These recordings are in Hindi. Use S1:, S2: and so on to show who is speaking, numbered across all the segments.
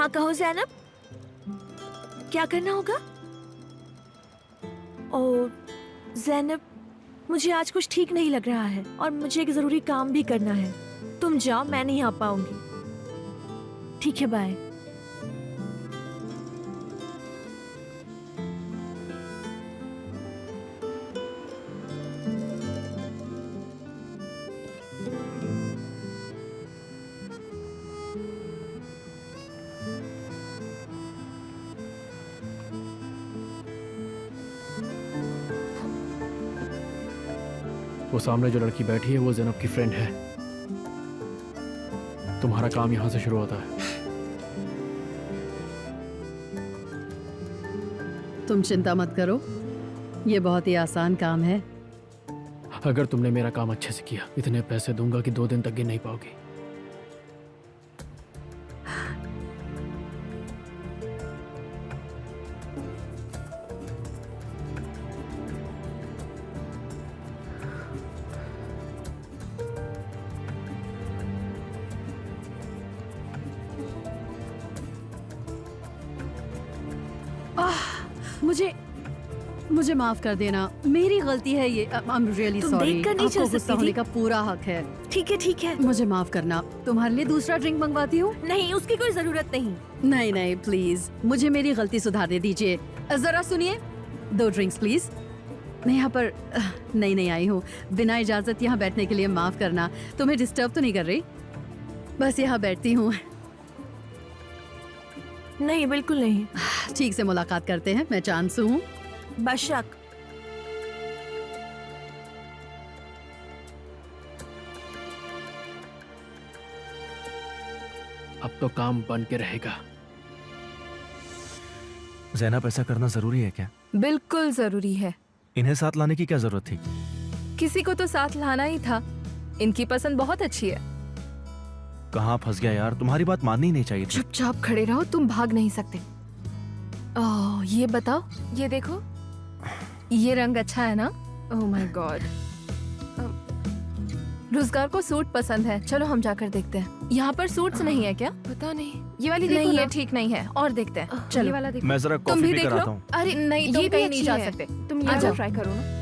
S1: हाँ कहो ज़ैनब, क्या करना होगा? ओ ज़ैनब, मुझे आज कुछ ठीक नहीं लग रहा है और मुझे एक जरूरी काम भी करना है। तुम जाओ, मैं नहीं आ पाऊंगी। ठीक है, बाय।
S2: वो सामने जो लड़की बैठी है वो ज़ैनब की फ्रेंड है। तुम्हारा काम यहाँ से शुरू होता है।
S3: तुम चिंता मत करो, ये बहुत ही आसान काम है।
S2: अगर तुमने मेरा काम अच्छे से किया, इतने पैसे दूंगा कि 2 दिन तक गिन नहीं पाओगी।
S3: मुझे माफ कर देना, मेरी गलती है ये। आई एम रियली
S1: तुम
S3: सॉरी।
S1: देखकर नहीं चल
S3: गुस्सा
S1: सकती
S3: होने
S1: थी?
S3: का पूरा हक है।
S1: ठीक है, ठीक है।
S3: मुझे माफ करना। तुम्हारे लिए दूसरा ड्रिंक मंगवाती हूँ?
S1: नहीं, उसकी कोई जरूरत नहीं।
S3: नहीं नहीं, प्लीज मुझे मेरी गलती सुधारने दीजिए। जरा सुनिए, 2 ड्रिंक्स प्लीज। मैं यहाँ पर नई आई हूँ, बिना इजाजत यहाँ बैठने के लिए माफ करना। तुम्हें डिस्टर्ब तो नहीं कर रही? बस यहाँ बैठती हूँ।
S1: नहीं, बिल्कुल नहीं।
S3: ठीक से मुलाकात करते हैं। मैं चांसू हूँ।
S1: बेशक।
S2: अब तो काम बन के रहेगा।
S4: ज़ैनब, ऐसा करना जरूरी है क्या?
S5: बिल्कुल जरूरी है।
S4: इन्हें साथ लाने की क्या जरूरत थी?
S5: किसी को तो साथ लाना ही था। इनकी पसंद बहुत अच्छी है।
S4: कहाँ फंस गया यार, तुम्हारी बात माननी ही नहीं चाहिए थी।
S5: चुपचाप खड़े रहो, तुम भाग नहीं सकते। ओह, ये बताओ, ये देखो, ये रंग अच्छा है ना? Oh my God. रोजगार को सूट पसंद है, चलो हम जाकर देखते हैं। यहाँ पर सूट्स नहीं है क्या? पता नहीं, ये वाली देखो नहीं, ये ठीक नहीं है, और देखते हैं। चलो ये वाला देखो।
S4: मैं जरा
S5: तुम
S4: कॉफी
S5: भी
S4: पी
S5: देख
S4: कर
S5: लो।
S4: आता हूँ।
S5: अरे नहीं, तुम कहीं नहीं जा सकते। तुम ये
S3: आजाओ।
S5: ट्राई करो ना।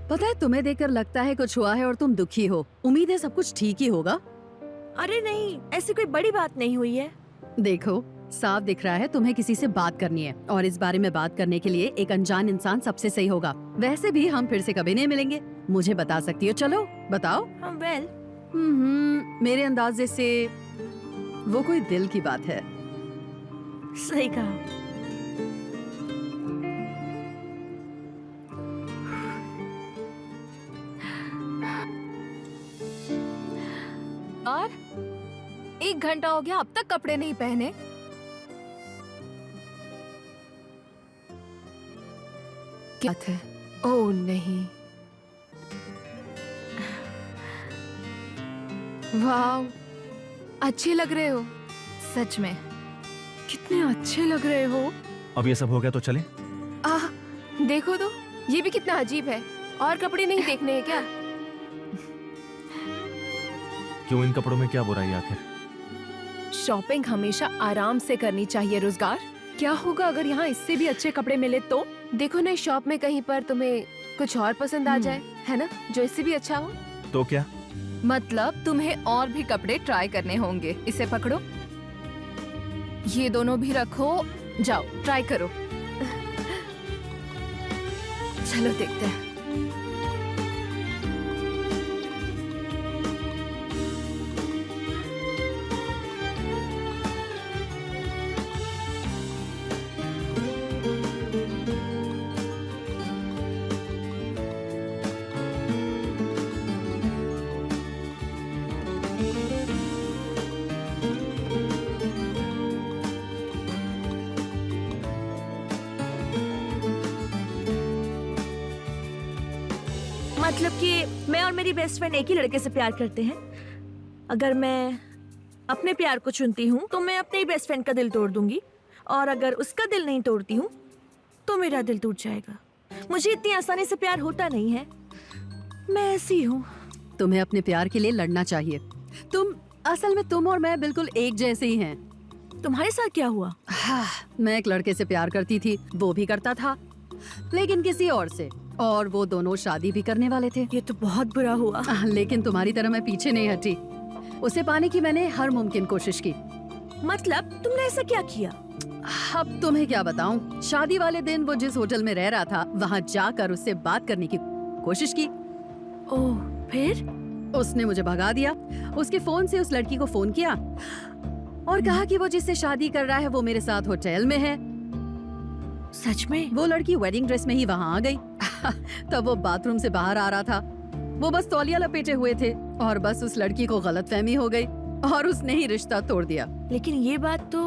S3: पता है, तुम्हें देखकर लगता है कुछ हुआ है और तुम दुखी हो। उम्मीद है सब कुछ ठीक ही होगा।
S1: अरे नहीं, ऐसी कोई बड़ी बात नहीं हुई है।
S3: देखो, साफ दिख रहा है तुम्हें किसी से बात करनी है, और इस बारे में बात करने के लिए एक अनजान इंसान सबसे सही होगा। वैसे भी हम फिर से कभी नहीं मिलेंगे। मुझे बता सकती हो, चलो बताओ।
S1: वेल,
S3: मेरे अंदाजे से वो कोई दिल की बात है।
S1: सही कहा।
S5: और 1 घंटा हो गया, अब तक कपड़े नहीं पहने। क्या बात है? ओह नहीं, वाह, अच्छे लग रहे हो सच में। कितने अच्छे लग रहे हो।
S4: अब ये सब हो गया तो चले?
S5: आह, देखो तो, ये भी कितना अजीब है। और कपड़े नहीं देखने हैं क्या?
S4: क्यों, इन कपड़ों में क्या बुराई आखिर?
S5: शॉपिंग हमेशा आराम से करनी चाहिए। रोजगार, क्या होगा अगर यहाँ इससे भी अच्छे कपड़े मिले तो? देखो ना, शॉप में कहीं पर तुम्हें कुछ और पसंद आ जाए, है ना, जो इससे भी अच्छा हो।
S4: तो क्या?
S5: मतलब तुम्हें और भी कपड़े ट्राई करने होंगे। इसे पकड़ो, ये दोनों भी रखो, जाओ ट्राई करो। चलो देखते हैं।
S1: मतलब कि मैं और मेरी बेस्ट फ्रेंड एक ही लड़के से प्यार करते हैं। अगर मैं अपने प्यार को चुनती हूँ तो मैं अपने ही बेस्ट फ्रेंड का दिल तोड़ दूंगी, और अगर उसका दिल नहीं तोड़ती हूँ तो मेरा दिल टूट जाएगा। मुझे इतनी आसानी से प्यार होता नहीं है, मैं ऐसी हूँ।
S3: तुम्हें अपने प्यार के लिए लड़ना चाहिए। तुम असल में तुम और मैं बिल्कुल एक जैसे ही हैं।
S1: तुम्हारे साथ क्या हुआ?
S3: हाँ, मैं एक लड़के से प्यार करती थी, वो भी करता था, लेकिन किसी और से, और वो दोनों शादी भी करने वाले थे।
S1: ये तो बहुत बुरा हुआ।
S3: लेकिन तुम्हारी तरह मैं पीछे नहीं हटी। उसे पाने की मैंने हर मुमकिन कोशिश की।
S1: मतलब तुमने ऐसा क्या किया?
S3: अब तुम्हें क्या बताऊं? शादी वाले दिन वो जिस होटल में रह रहा था, वहाँ जाकर उससे बात करने की कोशिश की।
S1: ओह, फिर?
S3: उसने मुझे भगा दिया। उसके फोन से उस लड़की को फोन किया और कहा कि वो जिससे शादी कर रहा है वो मेरे साथ होटल में है।
S1: सच में?
S3: वो लड़की वेडिंग ड्रेस में ही वहाँ आ गई। तब वो बाथरूम से बाहर आ रहा था। वो बस तौलिया लपेटे हुए थे और बस उस लड़की को गलतफहमी हो गई और उसने ही रिश्ता तोड़ दिया।
S1: लेकिन ये बात तो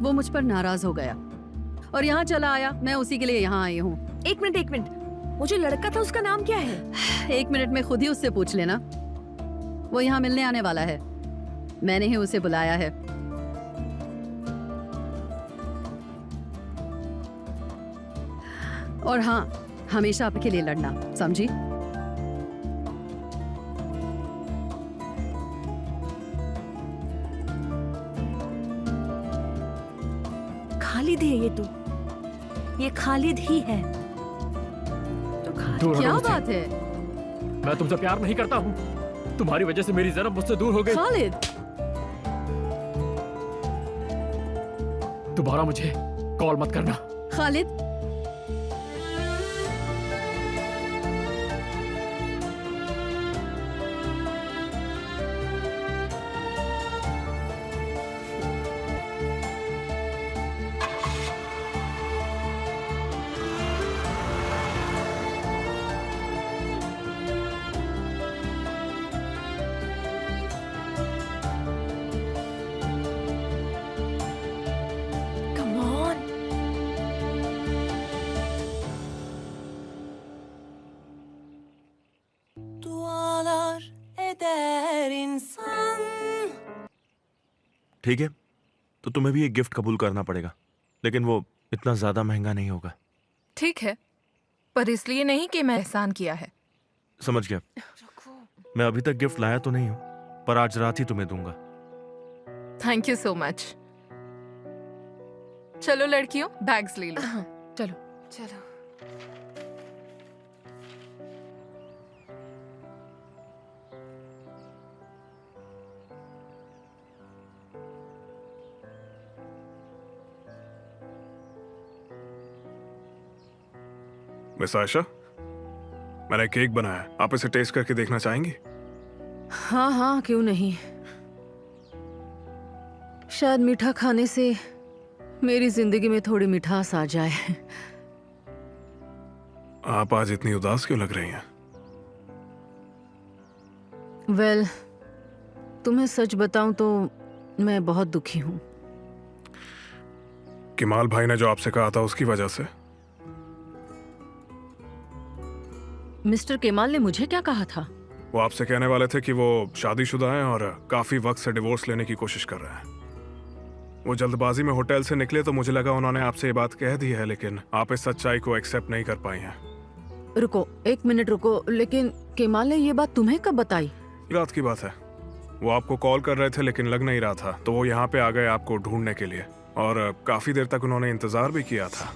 S3: वो मुझ पर नाराज हो गया और यहाँ चला आया। मैं उसी के लिए यहाँ आई हूँ।
S1: एक मिनट, वो जो लड़का था उसका नाम क्या है?
S3: 1 मिनट में खुद ही उससे पूछ लेना। वो यहाँ मिलने आने वाला है, मैंने ही उसे बुलाया है। और हाँ, हमेशा आपके लिए लड़ना, समझी?
S1: खालिद है ये खालिद ही है। तो
S2: दूर
S3: क्या
S2: हटो मुझसे।
S3: बात है?
S2: मैं तुमसे प्यार नहीं करता हूँ। तुम्हारी वजह से मेरी ज़रब मुझसे दूर हो गई।
S3: खालिद,
S2: दोबारा मुझे कॉल मत करना।
S3: Khalid,
S1: Come on.
S6: Dualar eder insan.
S4: ठीक है, तो तुम्हें भी एक गिफ्ट कबूल करना पड़ेगा, लेकिन वो इतना ज्यादा महंगा नहीं होगा।
S7: ठीक है, पर इसलिए नहीं कि मैं एहसान किया है।
S4: समझ गया। मैं अभी तक गिफ्ट लाया तो नहीं हूँ, पर आज रात ही तुम्हें दूंगा।
S7: Thank you so much. चलो लड़कियों, बैग्स ले लो।
S5: चलो।
S7: चलो।
S8: मिस आयशा, मैंने केक बनाया है, आप इसे टेस्ट करके देखना चाहेंगी?
S5: हाँ हाँ, क्यों नहीं। शायद मीठा खाने से मेरी जिंदगी में थोड़ी मिठास आ जाए।
S8: आप आज इतनी उदास क्यों लग रही हैं?
S5: वेल, तुम्हें सच बताऊं तो मैं बहुत दुखी हूँ।
S8: किमाल भाई ने जो आपसे कहा था उसकी वजह से?
S5: मिस्टर केमाल ने मुझे क्या कहा था?
S8: वो आपसे कहने वाले थे कि वो शादीशुदा हैं और काफी वक्त से डिवोर्स लेने की कोशिश कर रहे हैं। वो जल्दबाजी में होटल से निकले तो मुझे लगा उन्होंने आपसे ये बात कह दी है, लेकिन आप इस सच्चाई को एक्सेप्ट नहीं कर पाई हैं।
S5: रुको, 1 मिनट रुको। लेकिन केमाल ने ये बात तुम्हें कब बताई?
S8: रात की बात है। वो आपको कॉल कर रहे थे लेकिन लग नहीं रहा था, तो वो यहाँ पे आ गए आपको ढूंढने के लिए, और काफी देर तक उन्होंने इंतजार भी किया था।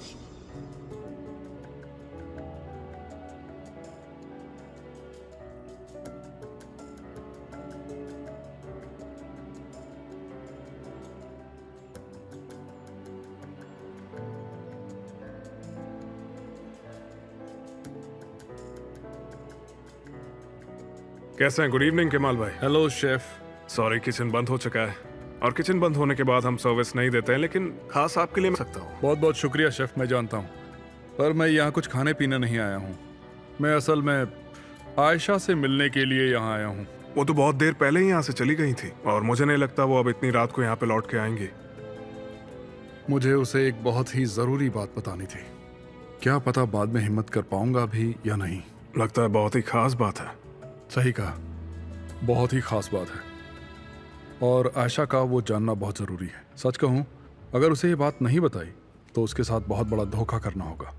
S8: कैसे हैं? गुड इवनिंग केमाल भाई।
S9: Hello chef.
S8: सॉरी, किचन बंद हो चुका है, और किचन बंद होने के बाद हम सर्विस नहीं देते हैं, लेकिन खास आपके लिए मैं सकता हूँ।
S9: बहुत बहुत शुक्रिया शेफ, मैं जानता हूँ, पर मैं यहाँ कुछ खाने पीने नहीं आया हूँ। मैं असल में आयशा से मिलने के लिए यहाँ आया हूँ।
S8: वो तो बहुत देर पहले ही यहाँ से चली गई थी, और मुझे नहीं लगता वो अब इतनी रात को यहाँ पे लौट के आएंगी।
S9: मुझे उसे एक बहुत ही ज़रूरी बात बतानी थी। क्या पता बाद में हिम्मत कर पाऊंगा भी या नहीं।
S8: लगता है बहुत ही खास बात है।
S9: सही कहा, बहुत ही खास बात है, और आयशा का वो जानना बहुत ज़रूरी है। सच कहूँ, अगर उसे ये बात नहीं बताई तो उसके साथ बहुत बड़ा धोखा करना होगा।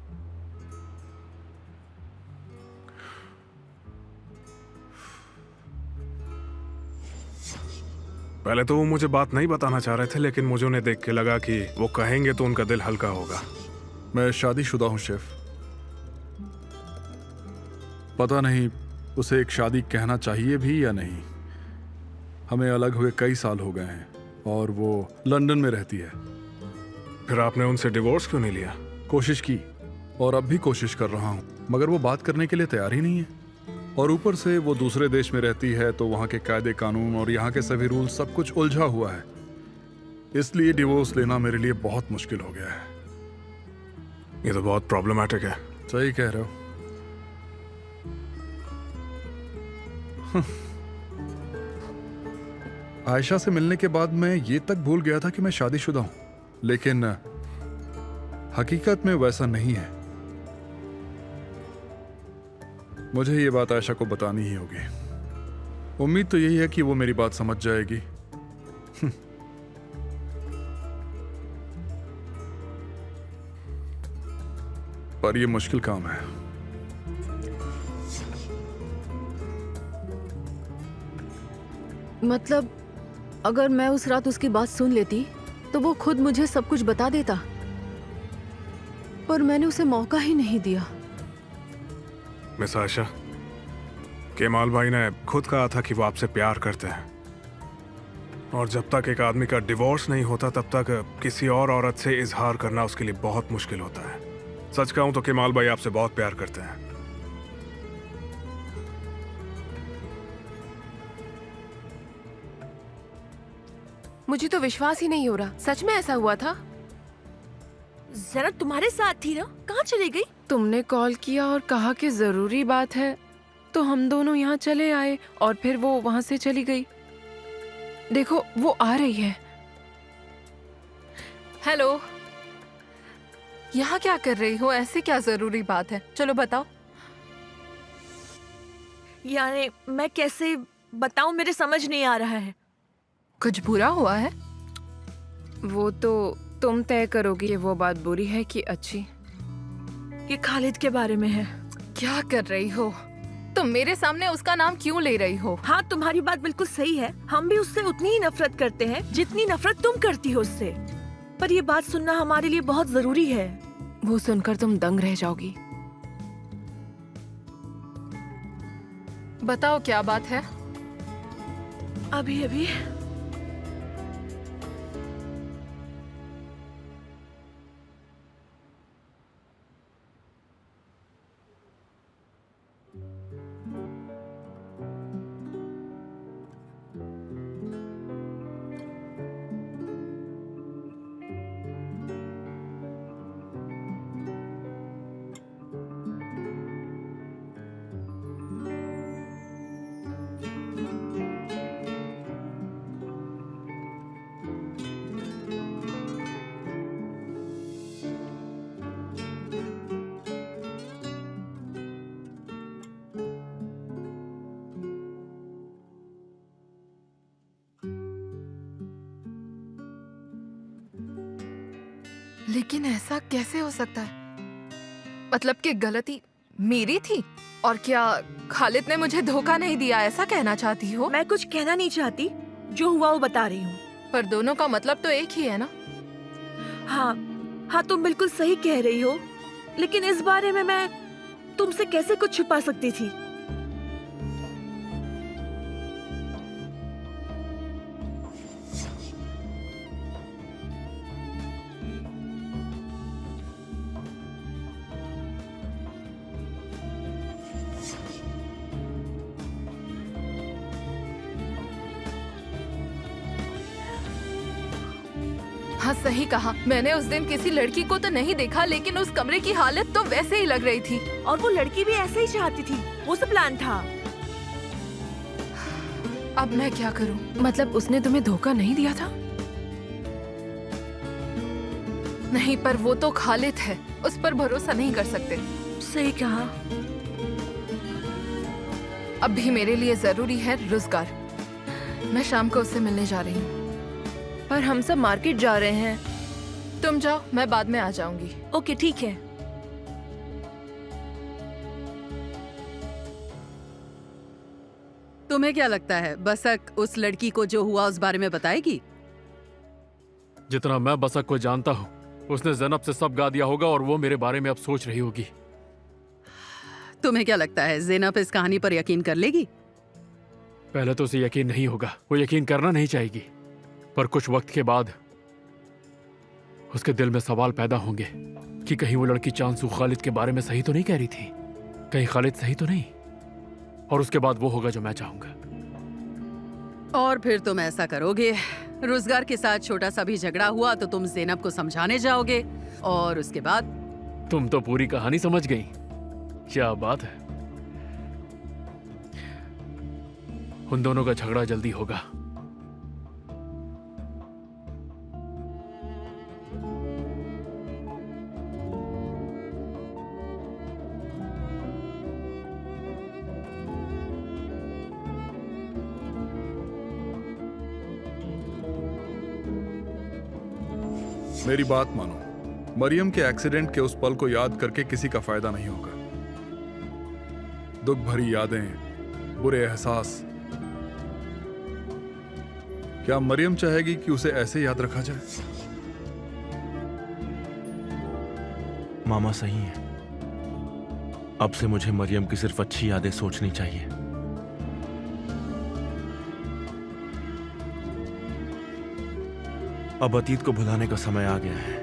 S8: पहले तो वो मुझे बात नहीं बताना चाह रहे थे, लेकिन मुझे उन्हें देख के लगा कि वो कहेंगे तो उनका दिल हल्का होगा।
S9: मैं शादीशुदा हूँ शेफ। पता नहीं उसे एक शादी कहना चाहिए भी या नहीं। हमें अलग हुए कई साल हो गए हैं और वो लंदन में रहती है।
S8: फिर आपने उनसे डिवोर्स क्यों नहीं लिया?
S9: कोशिश की और अब भी कोशिश कर रहा हूँ, मगर वो बात करने के लिए तैयार ही नहीं है। और ऊपर से वो दूसरे देश में रहती है तो वहाँ के कायदे कानून और यहाँ के सभी रूल सब कुछ उलझा हुआ है। इसलिए डिवोर्स लेना मेरे लिए बहुत मुश्किल हो गया है।
S8: ये तो बहुत प्रॉब्लमैटिक है।
S9: सही कह रहे हो। आयशा से मिलने के बाद मैं ये तक भूल गया था कि मैं शादीशुदा हूं, लेकिन हकीकत में वैसा नहीं है। मुझे ये बात आयशा को बतानी ही होगी। उम्मीद तो यही है कि वो मेरी बात समझ जाएगी। पर ये मुश्किल काम है।
S5: मतलब अगर मैं उस रात उसकी बात सुन लेती तो वो खुद मुझे सब कुछ बता देता, पर मैंने उसे मौका ही नहीं दिया।
S8: मिस आयशा, केमाल भाई ने खुद कहा था कि वो आपसे प्यार करते हैं, और जब तक एक आदमी का डिवोर्स नहीं होता तब तक किसी और औरत से इजहार करना उसके लिए बहुत मुश्किल होता है। सच कहूं तो केमाल भाई आपसे बहुत प्यार करते हैं।
S5: मुझे तो विश्वास ही नहीं हो रहा, सच में ऐसा हुआ था?
S1: जरा तुम्हारे साथ थी ना, कहाँ चली गई?
S5: तुमने कॉल किया और कहा कि जरूरी बात है तो हम दोनों यहाँ चले आए और फिर वो वहां से चली गई। देखो वो आ रही है। हेलो, यहाँ क्या कर रही हो? ऐसे क्या जरूरी बात है? चलो बताओ।
S1: यानी मैं कैसे बताऊं, मेरे समझ नहीं आ रहा है।
S5: कुछ बुरा हुआ है? वो तो तुम तय करोगी कि वो बात बुरी है कि अच्छी।
S1: ये खालिद के बारे में है।
S5: क्या कर रही हो तुम? मेरे सामने उसका नाम क्यों ले रही हो?
S1: हाँ, तुम्हारी बात बिल्कुल सही है। हम भी उससे उतनी ही नफरत करते हैं जितनी नफरत तुम करती हो उससे। पर ये बात सुनना हमारे लिए बहुत जरूरी है।
S5: वो सुनकर तुम दंग रह जाओगी। बताओ क्या बात है?
S1: अभी अभी
S7: लेकिन ऐसा कैसे हो सकता है? मतलब कि गलती मेरी थी? और क्या खालिद ने मुझे धोखा नहीं दिया, ऐसा कहना चाहती हो?
S1: मैं कुछ कहना नहीं चाहती, जो हुआ वो बता रही हूँ।
S7: पर दोनों का मतलब तो एक ही है ना?
S1: हाँ हाँ, तुम बिल्कुल सही कह रही हो, लेकिन इस बारे में मैं तुमसे कैसे कुछ छुपा सकती थी?
S7: हाँ सही कहा। मैंने उस दिन किसी लड़की को तो नहीं देखा, लेकिन उस कमरे की हालत तो वैसे ही लग रही थी।
S1: और वो लड़की भी ऐसे ही चाहती थी, वो सब प्लान था।
S7: अब मैं क्या करूं? मतलब उसने तुम्हें धोखा नहीं दिया था? नहीं, पर वो तो खालिद है, उस पर भरोसा नहीं कर सकते।
S1: सही कहा।
S7: अब भी मेरे लिए जरूरी है रोजगार। मैं शाम को उससे मिलने जा रही हूँ।
S1: पर हम सब मार्केट जा रहे हैं।
S7: तुम जाओ, मैं बाद में आ जाऊंगी।
S1: ओके ठीक है।
S3: तुम्हें क्या लगता है बसक उस लड़की को जो हुआ उस बारे में बताएगी?
S2: जितना मैं बसक को जानता हूँ, उसने ज़ैनब से सब गा दिया होगा और वो मेरे बारे में अब सोच रही होगी।
S3: तुम्हें क्या लगता है ज़ैनब इस कहानी पर यकीन कर लेगी?
S2: पहले तो उसे यकीन नहीं होगा, वो यकीन करना नहीं चाहेगी, पर कुछ वक्त के बाद उसके दिल में सवाल पैदा होंगे कि कहीं वो लड़की चांसू खालिद के बारे में सही तो नहीं कह रही थी, कहीं खालिद सही तो नहीं, और उसके बाद वो होगा जो मैं चाहूंगा।
S3: और फिर तुम ऐसा करोगे, रोजगार के साथ छोटा सा भी झगड़ा हुआ तो तुम ज़ैनब को समझाने जाओगे, और उसके बाद?
S2: तुम तो पूरी कहानी समझ गई। क्या बात है, उन दोनों का झगड़ा जल्दी होगा।
S9: मेरी बात मानो, मरियम के एक्सीडेंट के उस पल को याद करके किसी का फायदा नहीं होगा। दुख भरी यादें, बुरे एहसास, क्या मरियम चाहेगी कि उसे ऐसे याद रखा जाए?
S4: मामा सही है। अब से मुझे मरियम की सिर्फ अच्छी यादें सोचनी चाहिए। अब अतीत को भुलाने का समय आ गया है।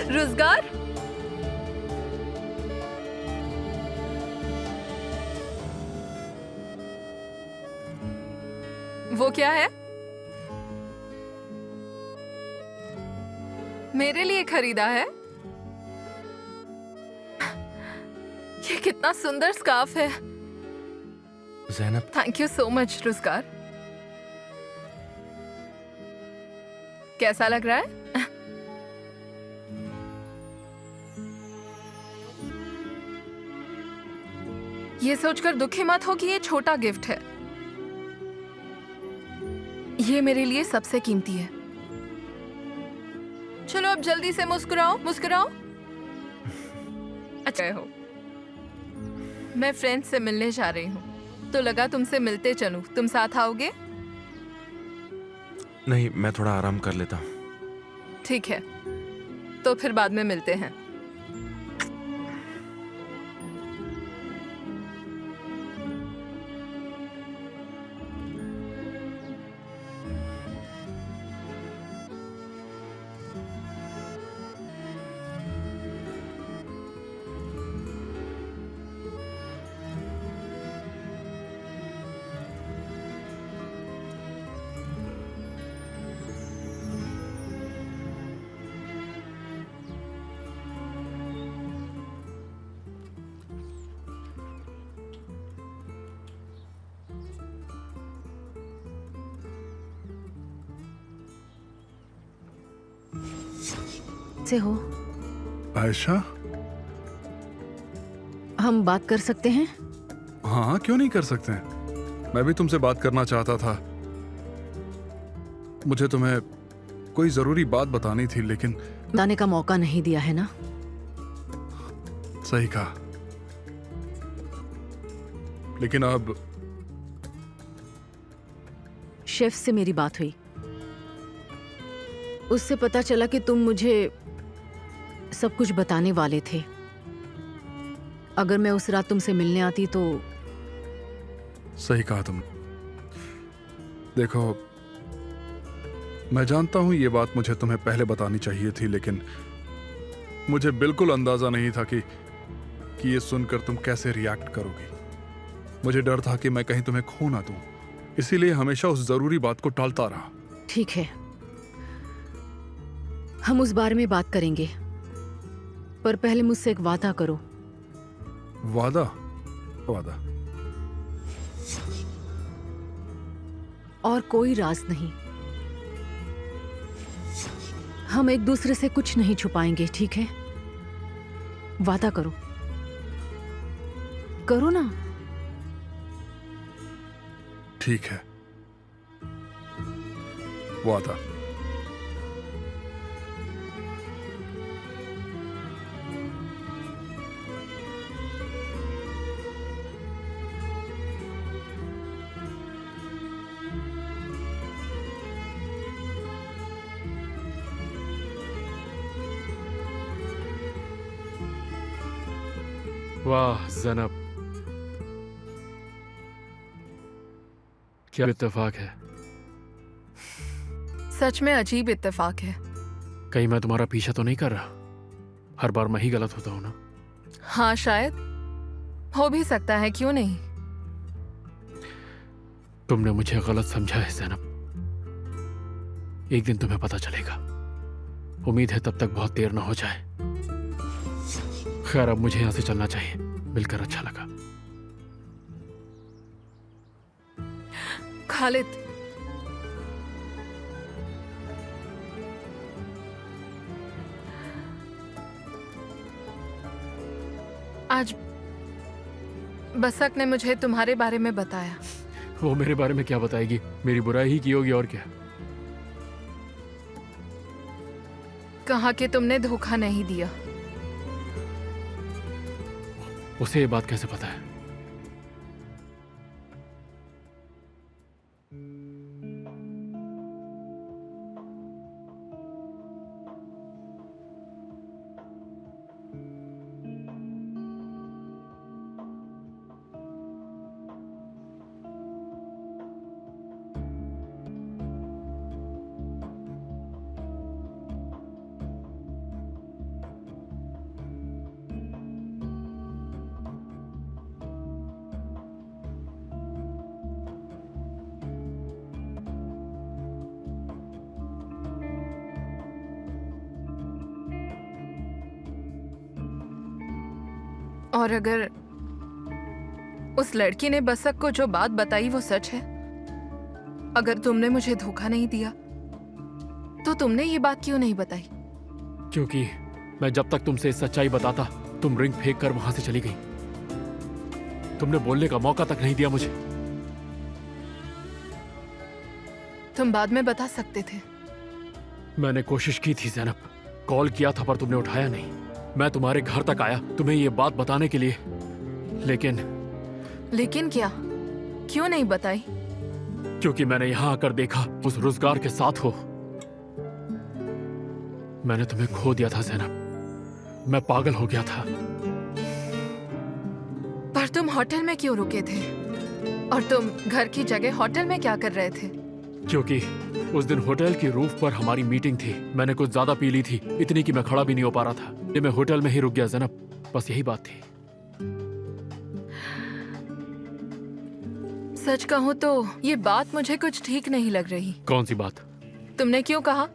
S7: रोजगार, वो क्या है? मेरे लिए खरीदा है? ये कितना सुंदर स्कार्फ है।
S4: Zainab,
S7: thank you so much रोजगार। कैसा लग रहा है? ये सोचकर दुखी मत हो कि ये छोटा गिफ्ट है। ये मेरे लिए सबसे कीमती है। चलो अब जल्दी से मुस्कुराओ, मुस्कुराओ। अच्छा हो, मैं फ्रेंड्स से मिलने जा रही हूँ, तो लगा तुमसे मिलते चलूं। तुम साथ आओगे?
S4: नहीं, मैं थोड़ा आराम कर लेता हूँ।
S7: ठीक है, तो फिर बाद में मिलते हैं।
S5: से हो,
S9: आयशा?
S5: हम बात कर सकते हैं?
S9: हाँ, क्यों नहीं कर सकते हैं? मैं भी तुमसे बात करना चाहता था। मुझे तुम्हें कोई जरूरी बात बतानी थी, लेकिन
S5: बताने का मौका नहीं दिया है ना?
S9: सही कहा। लेकिन अब
S5: शेफ से मेरी बात हुई, उससे पता चला कि तुम मुझे सब कुछ बताने वाले थे। अगर मैं उस रात तुमसे मिलने आती तो।
S9: सही कहा तुम। देखो, मैं जानता हूं ये बात मुझे तुम्हें पहले बतानी चाहिए थी, लेकिन मुझे बिल्कुल अंदाजा नहीं था कि ये सुनकर तुम कैसे रिएक्ट करोगी। मुझे डर था कि मैं कहीं तुम्हें खो ना दूं, इसीलिए हमेशा उस जरूरी बात को टालता रहा।
S5: ठीक है, हम उस बारे में बात करेंगे,
S3: पर पहले मुझसे एक वादा करो।
S9: वादा? वादा?
S3: और कोई राज नहीं। हम एक दूसरे से कुछ नहीं छुपाएंगे, ठीक है? वादा करो, करो ना।
S9: ठीक है, वादा।
S2: वाह ज़ैनब, क्या इत्तेफाक है।
S7: सच में अजीब इत्तेफाक है।
S2: कहीं मैं तुम्हारा पीछा तो नहीं कर रहा? हर बार मैं ही गलत होता हूं ना?
S7: हाँ शायद हो भी सकता है, क्यों नहीं।
S2: तुमने मुझे गलत समझा है ज़ैनब। एक दिन तुम्हें पता चलेगा। उम्मीद है तब तक बहुत देर ना हो जाए। खैर, अब मुझे यहां से चलना चाहिए। मिलकर अच्छा लगा।
S7: खालिद, आज बसक ने मुझे तुम्हारे बारे में बताया।
S2: वो मेरे बारे में क्या बताएगी? मेरी बुराई ही की होगी, और क्या।
S7: कहा कि तुमने धोखा नहीं दिया।
S2: उसे ये बात कैसे पता है?
S7: और अगर उस लड़की ने बसक को जो बात बताई वो सच है, अगर तुमने मुझे धोखा नहीं दिया, तो तुमने ये बात क्यों नहीं बताई?
S2: क्योंकि मैं जब तक तुमसे सच्चाई बताता, तुम रिंग फेंक कर वहां से चली गई। तुमने बोलने का मौका तक नहीं दिया मुझे।
S7: तुम बाद में बता सकते थे।
S2: मैंने कोशिश की थी ज़ैनब, कॉल किया था, पर तुमने उठाया नहीं। मैं तुम्हारे घर तक आया तुम्हें ये बात बताने के लिए,
S7: लेकिन क्या? क्यों नहीं बताई?
S2: क्योंकि मैंने यहां आकर देखा उस रोजगार के साथ हो। मैंने तुम्हें खो दिया था ज़ैनब। मैं पागल हो गया था।
S7: पर तुम होटल में क्यों रुके थे? और तुम घर की जगह होटल में क्या कर रहे थे?
S2: क्योंकि उस दिन होटल की रूफ पर हमारी मीटिंग थी। मैंने कुछ ज्यादा पी ली थी, इतनी कि मैं खड़ा भी नहीं हो पा रहा था। ये मैं होटल में ही रुक गया ज़ैनब, बस यही बात थी।
S7: सच कहूं तो ये बात मुझे कुछ ठीक नहीं लग रही।
S2: कौन सी बात?
S7: तुमने क्यों कहा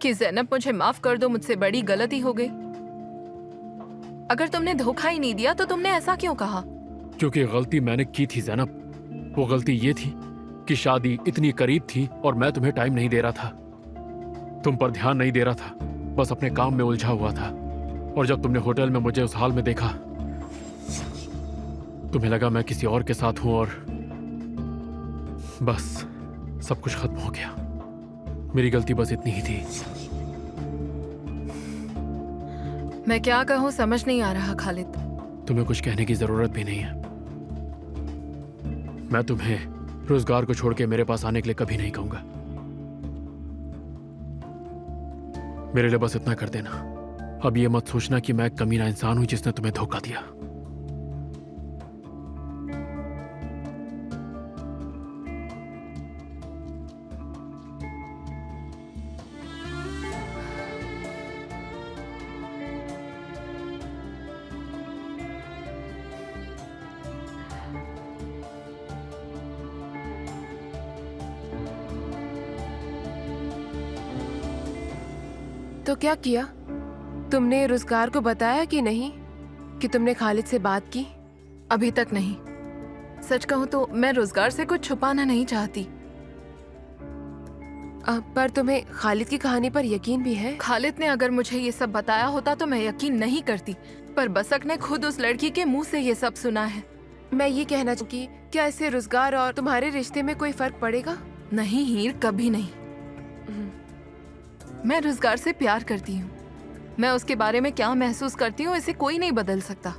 S7: कि ज़ैनब मुझे माफ कर दो, मुझसे बड़ी गलती हो गई? अगर तुमने धोखा ही नहीं दिया तो तुमने ऐसा क्यों कहा?
S2: क्योंकि गलती मैंने की थी ज़ैनब। वो गलती ये थी कि शादी इतनी करीब थी और मैं तुम्हें टाइम नहीं दे रहा था। तुम पर ध्यान नहीं दे रहा था, बस अपने काम में उलझा हुआ था। और जब तुमने होटल में मुझे उस हाल में देखा, तुम्हें लगा मैं किसी और के साथ हूं, और बस सब कुछ खत्म हो गया। मेरी गलती बस इतनी ही थी।
S7: मैं क्या कहूं समझ नहीं आ रहा खालिद।
S2: तुम्हें कुछ कहने की जरूरत भी नहीं है। मैं तुम्हें रोजगार को छोड़ के मेरे पास आने के लिए कभी नहीं कहूंगा। मेरे लिए बस इतना कर देना। अब ये मत सोचना कि मैं एक कमीना इंसान हूं जिसने तुम्हें धोखा दिया।
S5: तो क्या किया? तुमने रुज़गार को बताया कि नहीं कि तुमने खालिद से बात की?
S7: अभी तक नहीं। सच कहूँ तो मैं रोजगार से कुछ छुपाना नहीं चाहती।
S5: पर तुम्हें खालिद की कहानी पर यकीन भी है?
S7: खालिद ने अगर मुझे ये सब बताया होता तो मैं यकीन नहीं करती, पर बसक ने खुद उस लड़की के मुंह से ये सब सुना है।
S5: मैं ये कहना चाहूँगी, क्या इससे रुज़गार और तुम्हारे रिश्ते में कोई फर्क पड़ेगा?
S7: नहीं हीर, कभी नहीं। मैं रुज़गार से प्यार करती हूँ। मैं उसके बारे में क्या महसूस करती हूँ इसे कोई नहीं बदल सकता।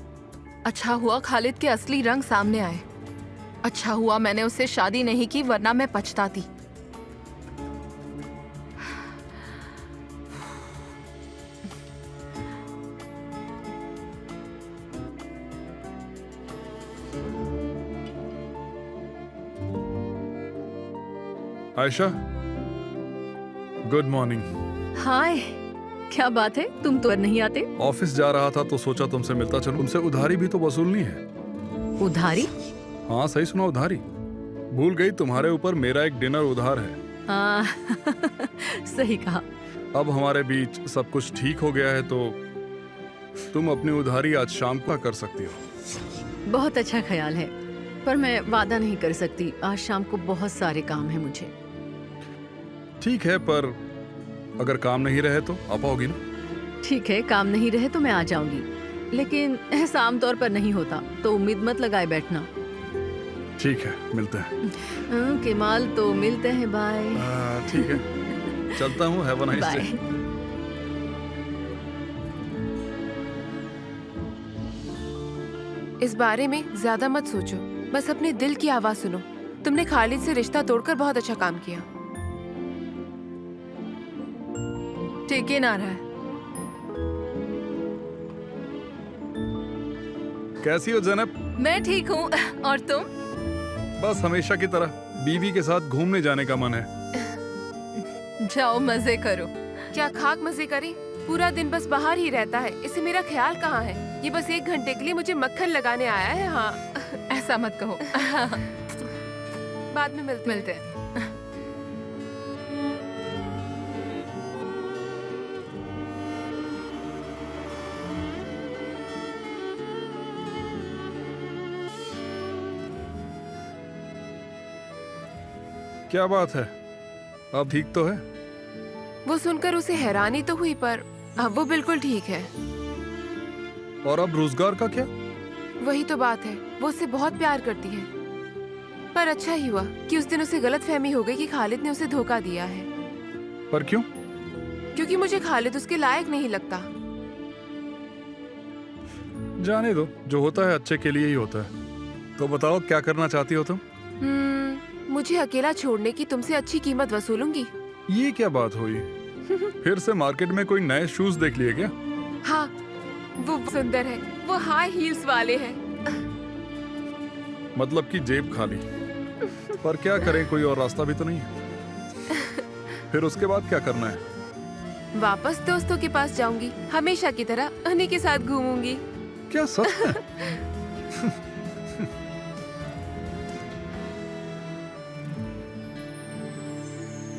S7: अच्छा हुआ खालिद के असली रंग सामने आए। अच्छा हुआ मैंने उससे शादी नहीं की, वरना मैं पछताती।
S9: Ayesha, good morning.
S3: हाय, क्या बात है, तुम तो नहीं आते?
S9: ऑफिस जा रहा था तो सोचा तुमसे मिलता चलूं। तुमसे उधारी भी तो वसूलनी है।
S3: उधारी?
S9: हाँ सही सुना, उधारी। भूल गई, तुम्हारे ऊपर मेरा एक डिनर उधार है।
S3: हाँ सही कहा।
S9: अब हमारे बीच सब कुछ ठीक हो गया है तो तुम अपनी उधारी आज शाम को कर सकती हो।
S3: बहुत अच्छा ख्याल है, पर मैं वादा नहीं कर सकती। आज शाम को बहुत सारे काम है मुझे।
S9: ठीक है, पर अगर काम नहीं रहे तो आ पाओगी ना?
S3: ठीक है, काम नहीं रहे तो मैं आ जाऊंगी, लेकिन ऐसा आमतौर पर नहीं होता, तो उम्मीद मत लगाए बैठना।
S9: ठीक है, मिलते हैं।
S3: केमाल, तो मिलते हैं, बाय।
S9: ठीक है, चलता हूँ। Have a nice
S3: bye.
S9: Day.
S5: इस बारे में ज्यादा मत सोचो, बस अपने दिल की आवाज सुनो। तुमने खालिद से रिश्ता तोड़कर बहुत अच्छा काम किया।
S7: ठीक ही ना रहा है।
S9: कैसी हो जैनब?
S7: मैं ठीक हूँ, और तुम?
S9: बस हमेशा की तरह, बीवी के साथ घूमने जाने का मन है।
S7: जाओ मजे करो।
S5: क्या खाक मजे करे? पूरा दिन बस बाहर ही रहता है, इससे मेरा ख्याल कहाँ है? ये बस 1 घंटे के लिए मुझे मक्खन लगाने आया है। हाँ
S7: ऐसा मत कहो।
S5: बाद में मिलते
S7: हैं।
S9: क्या बात है, अब ठीक तो है?
S5: वो सुनकर उसे हैरानी तो हुई, पर अब वो बिल्कुल ठीक है।
S9: और अब रोजगार का क्या?
S5: वही तो बात है, वो उससे बहुत प्यार करती है। पर अच्छा ही हुआ कि उस दिन उसे गलतफहमी हो गई कि खालिद ने उसे धोखा दिया है।
S9: पर क्यों?
S5: क्योंकि मुझे खालिद उसके लायक नहीं लगता।
S9: जाने दो, जो होता है अच्छे के लिए ही होता है। तो बताओ, क्या करना चाहती हो तुम?
S5: मुझे अकेला छोड़ने की तुमसे अच्छी कीमत वसूलूंगी।
S9: ये क्या बात हुई? फिर से मार्केट में कोई नए शूज देख लिए क्या?
S5: हाँ, वो सुंदर है, वो हाई हील्स वाले हैं।
S9: मतलब कि जेब खाली। पर क्या करें, कोई और रास्ता भी तो नहीं है। फिर उसके बाद क्या करना है?
S5: वापस दोस्तों के पास जाऊंगी, हमेशा की तरह उन्हीं के साथ घूमूंगी।
S9: क्या सच में?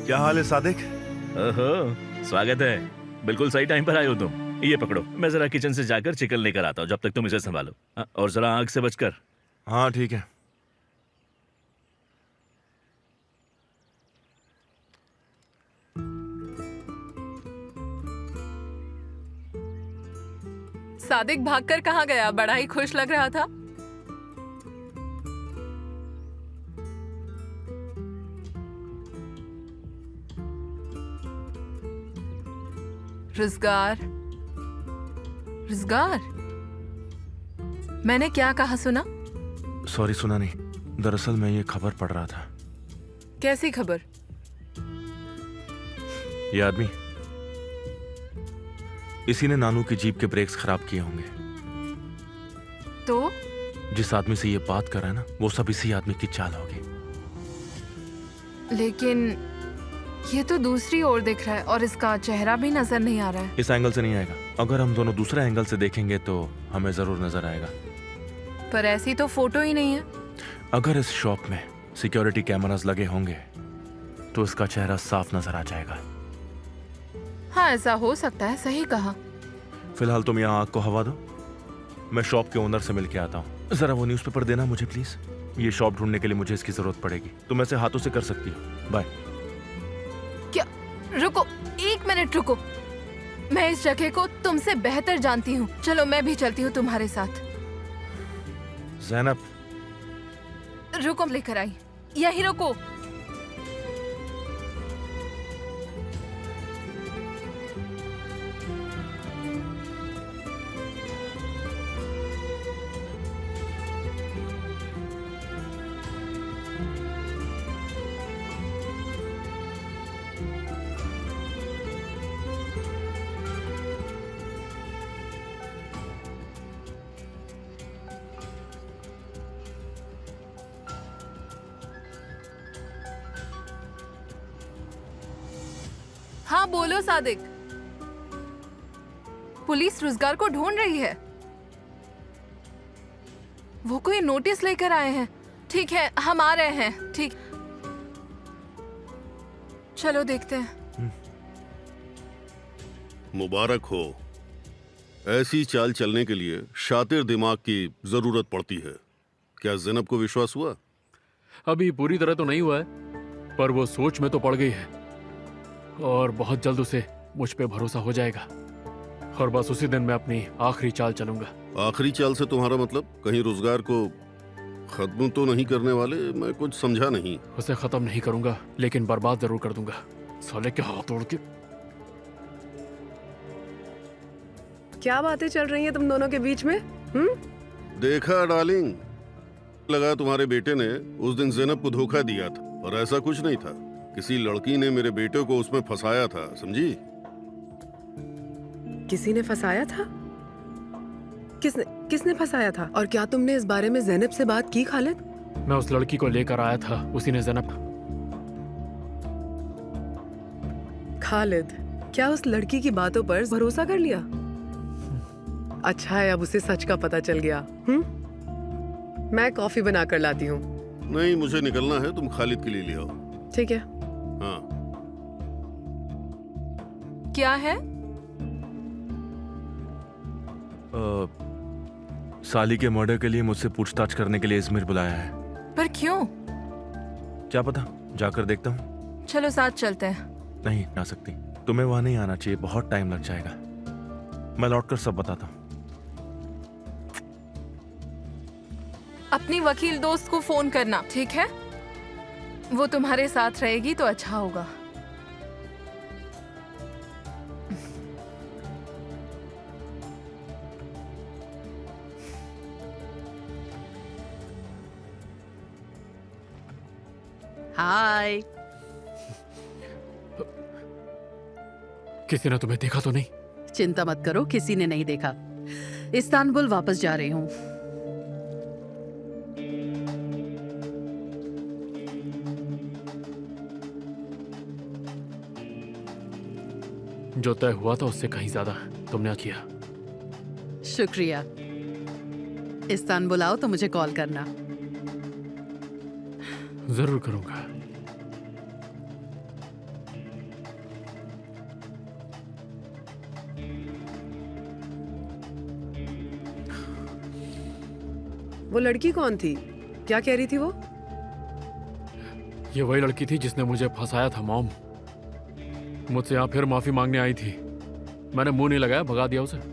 S4: क्या हाल है सादिक?
S10: ओहो, स्वागत है। बिल्कुल सही टाइम पर आए हो तुम। ये पकड़ो, मैं जरा किचन से जाकर चिकन लेकर आता हूँ, जब तक तुम इसे संभालो। और जरा आग से बचकर।
S4: हाँ ठीक है।
S7: सादिक भागकर कहाँ गया? बड़ा ही खुश लग रहा था। रुज़गार, रुज़गार, मैंने क्या कहा सुना?
S4: सॉरी, सुना नहीं। दरअसल मैं ये खबर पढ़ रहा था।
S7: कैसी खबर?
S4: ये आदमी, इसी ने नानू की जीप के ब्रेक्स खराब किए होंगे।
S7: तो
S4: जिस आदमी से ये बात कर रहा है ना, वो सब इसी आदमी की चाल होगी।
S7: लेकिन ये तो दूसरी ओर दिख रहा है और इसका चेहरा भी नजर नहीं आ रहा है।
S4: इस एंगल से नहीं आएगा। अगर हम दोनों दूसरे एंगल से देखेंगे तो हमें जरूर नजर आएगा।
S7: पर ऐसी तो फोटो ही नहीं है।
S4: अगर इस शॉप में सिक्योरिटी कैमरास लगे होंगे तो इसका चेहरा साफ नजर आ जाएगा।
S7: हाँ, ऐसा हो सकता है, सही कहा।
S4: फिलहाल तुम यहाँ आग को हवा दो, मैं शॉप के ओनर से मिल के आता हूँ। जरा वो न्यूज़पेपर देना मुझे प्लीज, ये शॉप ढूंढने के लिए मुझे इसकी जरूरत पड़ेगी। तुम ऐसे हाथों से कर सकती हो। बाय।
S7: क्या? रुको, 1 मिनट रुको। मैं इस जगह को तुमसे बेहतर जानती हूँ। चलो मैं भी चलती हूँ तुम्हारे साथ।
S4: ज़ैनब,
S7: रुको, लेकर आई। यही रुको। हाँ बोलो सादिक। पुलिस रुजगार को ढूंढ रही है। वो कोई नोटिस लेकर आए हैं। ठीक है, हम आ रहे हैं। ठीक, चलो देखते हैं।
S11: मुबारक हो। ऐसी चाल चलने के लिए शातिर दिमाग की जरूरत पड़ती है। क्या ज़ैनब को विश्वास हुआ?
S2: अभी पूरी तरह तो नहीं हुआ है, पर वो सोच में तो पड़ गई है और बहुत जल्द उसे मुझ पे भरोसा हो जाएगा और बस उसी दिन मैं अपनी आखिरी चाल चलूंगा।
S11: आखिरी चाल से तुम्हारा मतलब? कहीं रोजगार को खत्म तो नहीं करने वाले? मैं कुछ समझा नहीं।
S2: उसे खत्म नहीं करूंगा, लेकिन बर्बाद जरूर कर दूंगा। साले के हाथ तोड़ के।
S12: क्या बातें चल रही हैं तुम दोनों के बीच में?
S11: देखा डार्लिंग, लगा तुम्हारे बेटे ने उस दिन ज़ैनब को धोखा दिया था, और ऐसा कुछ नहीं था। किसी लड़की ने मेरे बेटे को उसमें फंसाया था, समझी?
S12: किसी ने फंसाया था? किसने फंसाया था? और क्या तुमने इस बारे में ज़ैनब से बात की खालिद?
S2: मैं उस लड़की को लेकर आया था, उसी ने ज़ैनब।
S12: खालिद, क्या उस लड़की की बातों पर भरोसा कर लिया? अच्छा है, अब उसे सच का पता चल गया। मैं कॉफी बना कर लाती हूँ।
S11: नहीं, मुझे निकलना है, तुम खालिद के लिए ले आओ।
S12: ठीक है।
S11: हाँ।
S7: क्या है?
S4: साली के मर्डर के लिए मुझसे पूछताछ करने के लिए इजमिर बुलाया है।
S7: पर क्यों?
S4: क्या पता, जाकर देखता हूँ।
S7: चलो साथ चलते हैं।
S4: नहीं आ सकती, तुम्हें वहां नहीं आना चाहिए, बहुत टाइम लग जाएगा। मैं लौटकर सब बताता हूँ।
S7: अपनी वकील दोस्त को फोन करना, ठीक है? वो तुम्हारे साथ रहेगी तो अच्छा होगा।
S3: हाय।
S2: किसी ने तुम्हें देखा तो नहीं?
S3: चिंता मत करो, किसी ने नहीं देखा। इस्तांबुल वापस जा रही हूँ।
S2: जो तय हुआ था उससे कहीं ज्यादा तुमने किया।
S3: शुक्रिया। इस्तांबुल आओ तो मुझे कॉल करना।
S2: जरूर करूंगा।
S12: वो लड़की कौन थी? क्या कह रही थी वो?
S2: ये वही लड़की थी जिसने मुझे फंसाया था मॉम। मुझसे यहाँ फिर माफी मांगने आई थी। मैंने मुंह नहीं लगाया, भगा दिया उसे।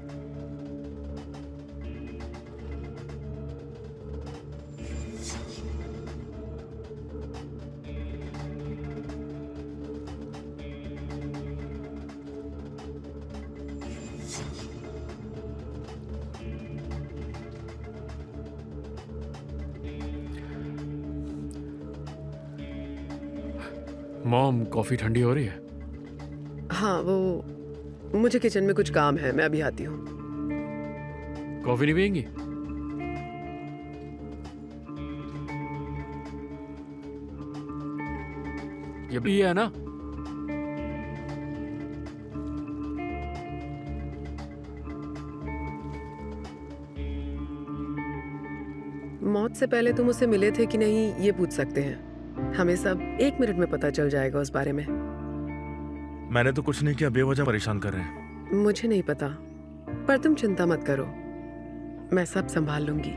S2: मॉम, कॉफी ठंडी हो रही है?
S12: हाँ, वो मुझे किचन में कुछ काम है, मैं अभी आती हूँ।
S2: कॉफी नहीं पियेंगी? ये भी है ना?
S12: मौत से पहले तुम उसे मिले थे कि नहीं ये पूछ सकते हैं। हमें सब 1 मिनट में पता चल जाएगा उस बारे में।
S4: मैंने तो कुछ नहीं किया, बेवजह परेशान कर रहे हैं।
S12: मुझे नहीं पता, पर तुम चिंता मत करो, मैं सब संभाल लूंगी।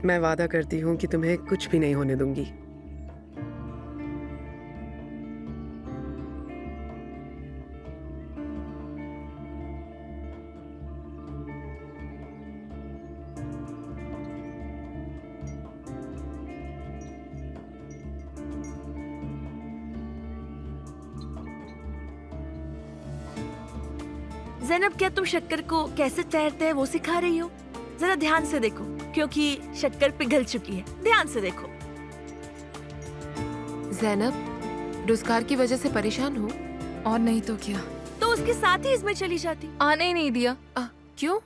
S12: मैं वादा करती हूँ कि तुम्हें कुछ भी नहीं होने दूंगी।
S1: ज़ैनब, क्या तुम शक्कर को कैसे तैरते हैं वो सिखा रही हो? जरा ध्यान से देखो, क्योंकि शक्कर पिघल चुकी है। ध्यान से देखो।
S7: ज़ैनब, रोजगार की वजह से परेशान हो? और नहीं तो क्या,
S1: तो उसके साथ ही इसमें चली जाती।
S7: आने ही नहीं दिया। क्यों?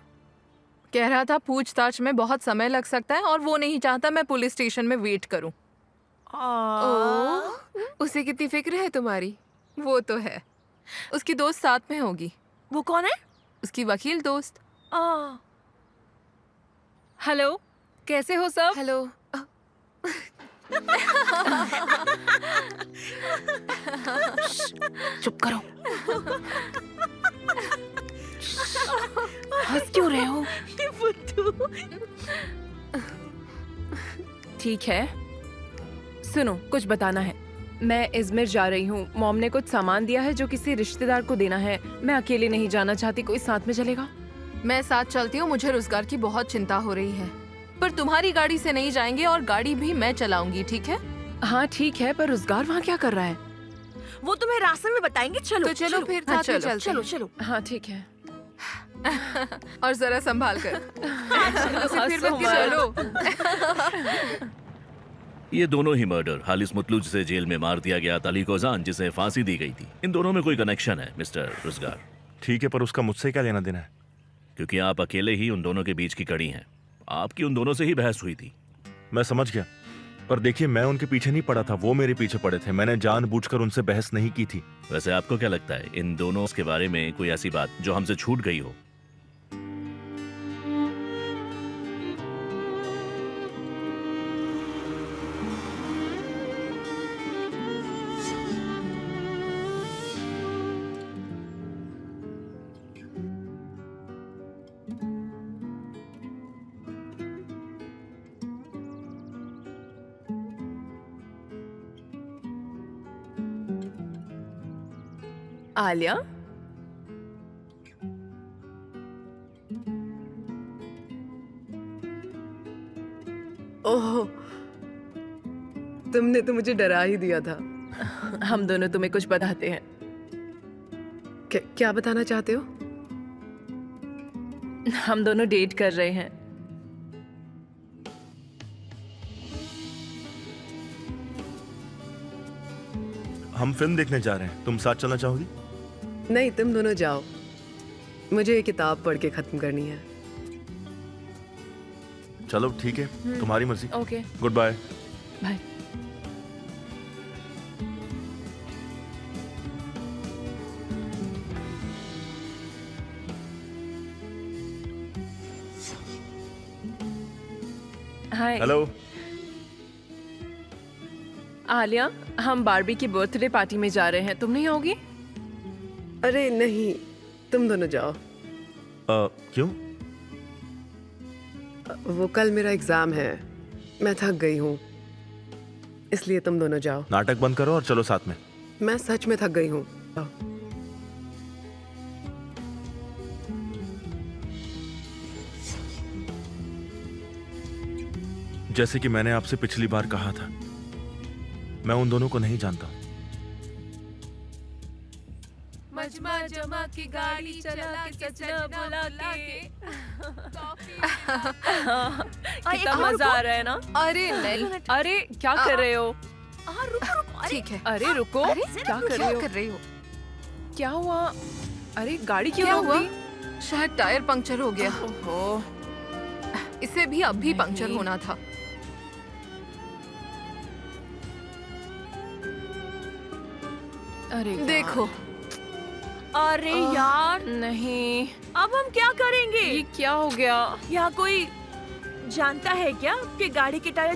S7: कह रहा था पूछताछ में बहुत समय लग सकता है और वो नहीं चाहता मैं पुलिस स्टेशन में वेट करूं। उसे कितनी फिक्र है तुम्हारी? वो तो है, उसकी दोस्त साथ में होगी।
S1: वो कौन है?
S7: उसकी वकील दोस्त।
S5: हेलो, कैसे हो सब?
S7: हेलो। चुप करो। हंस क्यों रहे हो?
S5: ठीक है, सुनो, कुछ बताना है। मैं इजमिर जा रही हूँ। मॉम ने कुछ सामान दिया है जो किसी रिश्तेदार को देना है। मैं अकेले नहीं जाना चाहती, कोई साथ में चलेगा?
S7: मैं साथ चलती हूँ, मुझे रोजगार की बहुत चिंता हो रही है। पर तुम्हारी गाड़ी से नहीं जाएंगे और गाड़ी भी मैं चलाऊंगी, ठीक है?
S5: हाँ ठीक है, पर रोजगार वहाँ क्या कर रहा है?
S1: वो तुम्हें रास्ते में बताएंगे। चलो
S7: तो चलो फिर साथ में चलते
S1: चलो
S7: हैं।
S1: चलो।
S5: हाँ ठीक है।
S7: और जरा संभाल कर। उसे फिर मत चलो।
S10: ये दोनों ही मर्डर, हालिस मुतलू जिसे जेल में मार दिया गया, तालिक ओजान जिसे फांसी दी गई थी, इन दोनों में कोई कनेक्शन है मिस्टर रोजगार।
S4: ठीक है, पर उसका मुझसे क्या लेना देना है?
S10: क्योंकि आप अकेले ही उन दोनों के बीच की कड़ी हैं। आपकी उन दोनों से ही बहस हुई थी।
S4: मैं समझ गया, पर देखिए मैं उनके पीछे नहीं पड़ा था, वो मेरे पीछे पड़े थे। मैंने जानबूझकर उनसे बहस नहीं की थी।
S10: वैसे आपको क्या लगता है, इन दोनों के बारे में कोई ऐसी बात जो हमसे छूट गई हो?
S5: आलिया,
S12: ओह, तुमने तो मुझे डरा ही दिया था।
S5: हम दोनों तुम्हें कुछ बताते हैं।
S12: क्या बताना चाहते हो?
S5: हम दोनों डेट कर रहे हैं।
S4: हम फिल्म देखने जा रहे हैं, तुम साथ चलना चाहोगी?
S12: नहीं, तुम दोनों जाओ, मुझे ये किताब पढ़ के खत्म करनी है।
S4: चलो ठीक है, तुम्हारी मर्जी।
S5: Okay,
S4: good bye.
S5: Bye. Hi.
S4: Hello.
S5: Alia, हम बारबी की बर्थडे पार्टी में जा रहे हैं, तुम नहीं आओगी?
S12: अरे नहीं, तुम दोनों जाओ।
S4: क्यों?
S12: वो कल मेरा एग्जाम है, मैं थक गई हूँ, इसलिए तुम दोनों जाओ।
S4: नाटक बंद करो और चलो साथ में।
S12: मैं सच में थक गई हूँ।
S4: जैसे कि मैंने आपसे पिछली बार कहा था, मैं उन दोनों को नहीं जानता।
S5: मजमा जमा की गाड़ी चला के सजना बुला के। कितना मजा आ रहा है ना?
S7: अरे नहीं,
S5: अरे क्या कर रहे हो?
S1: रुको।
S7: ठीक है।
S5: अरे रुको, क्या कर रही हो? क्या हुआ? अरे गाड़ी क्यों
S7: क्या
S5: रुक
S7: हुआ?
S5: गई?
S7: शायद टायर पंक्चर हो गया।
S5: ओहो,
S7: इसे भी अब भी पंक्चर
S5: नहीं।
S7: होना था।
S5: अरे
S7: देखो,
S1: अरे यार,
S5: नहीं,
S1: अब हम क्या करेंगे?
S5: ये क्या हो गया?
S1: यहाँ कोई जानता है क्या कि गाड़ी के टायर